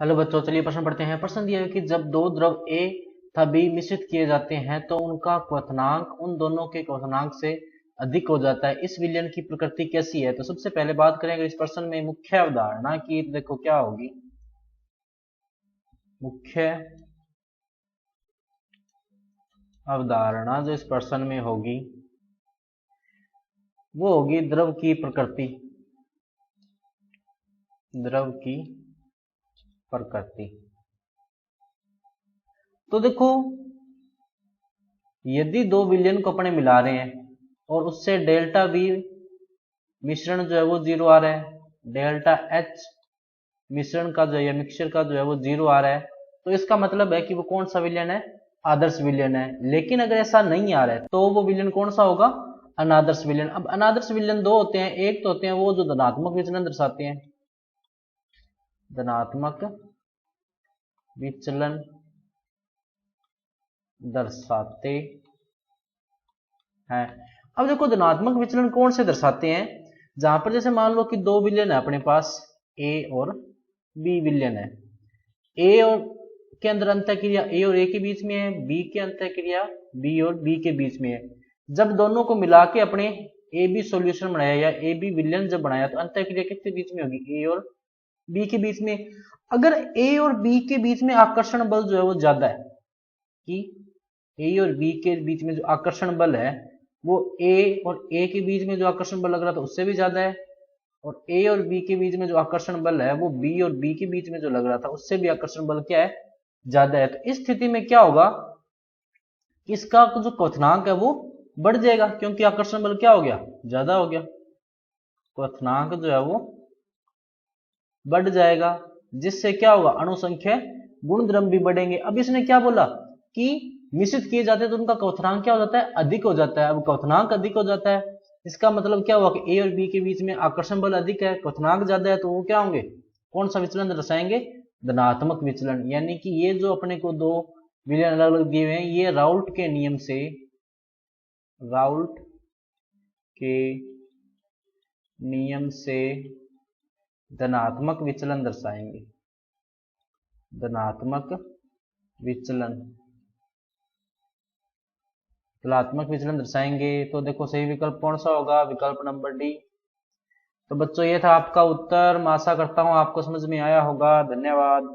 Hello बच्चों, चलिए प्रश्न पढ़ते हैं। प्रश्न दिया है कि जब दो द्रव ए तथा बी मिश्रित किए जाते हैं तो उनका क्वथनांक उन दोनों के क्वथनांक से अधिक हो जाता है। इस विलयन की प्रकृति कैसी है? तो सबसे पहले बात करेंगे इस प्रश्न में मुख्य अवधारणा की। देखो क्या होगी मुख्य अवधारणा जो इस प्रश्न में होगी वो होगी द्रव की प्रकृति। द्रव की प्रकृति। तो देखो, यदि दो विलयन को अपने मिला रहे हैं और उससे डेल्टा वी मिश्रण जो है वो जीरो आ रहा है, डेल्टा एच मिश्रण का जो है मिक्सचर का जो है वो जीरो आ रहा है, तो इसका मतलब है कि वो कौन सा विलयन है? आदर्श विलयन है। लेकिन अगर ऐसा नहीं आ रहा है तो वो विलयन कौन सा होगा? अनादर्श विलयन। अब अनादर्श विलयन दो होते हैं, एक तो होते हैं वो जो धनात्मक विचलन दर्शाते हैं, धनात्मक विचलन दर्शाते हैं। अब देखो, धनात्मक विचलन कौन से दर्शाते हैं? जहां पर जैसे मान लो कि दो विलयन है अपने पास, ए और बी विलयन है। ए और के अंदर अंतःक्रिया ए और ए के बीच में है, बी के अंतःक्रिया बी और बी के बीच में है। जब दोनों को मिला के अपने ए बी सोल्यूशन बनाया या ए बी विलयन जब बनाया तो अंतःक्रिया किसके बीच में होगी? ए और बी के बीच में। अगर ए और बी के बीच में आकर्षण बल जो है वो ज्यादा है, कि ए और बी के बीच में जो आकर्षण बल है वो ए और ए के बीच में जो आकर्षण बल लग रहा था उससे भी ज्यादा है, और ए और बी के बीच में जो आकर्षण बल है वो बी और बी के बीच में जो लग रहा था उससे भी आकर्षण बल क्या है? ज्यादा है। तो इस स्थिति में क्या होगा कि इसका जो क्वथनांक है वो बढ़ जाएगा, क्योंकि आकर्षण बल क्या हो गया? ज्यादा हो गया। क्वथनांक जो है वो बढ़ जाएगा, जिससे क्या होगा? अणुसंख्या गुणधर्म भी बढ़ेंगे। अब इसने क्या बोला कि मिश्रित किए जाते हैं तो उनका क्वथनांक क्या हो जाता है? अधिक हो जाता है। अब क्वथनांक अधिक हो जाता है, इसका मतलब क्या हुआ कि ए और बी के बीच में आकर्षण बल अधिक है, क्वथनांक ज्यादा है, तो वो क्या होंगे? कौन सा विचलन दर्शाएंगे? धनात्मक विचलन। यानी कि ये जो अपने को दो विलयन अलग अलग दिए हुए हैं, ये राउल्ट के नियम से, राउल्ट के नियम से धनात्मक विचलन दर्शाएंगे। धनात्मक विचलन, तुलनात्मक विचलन दर्शाएंगे। तो देखो सही विकल्प कौन सा होगा? विकल्प नंबर डी। तो बच्चों ये था आपका उत्तर। मैं आशा करता हूं आपको समझ में आया होगा। धन्यवाद।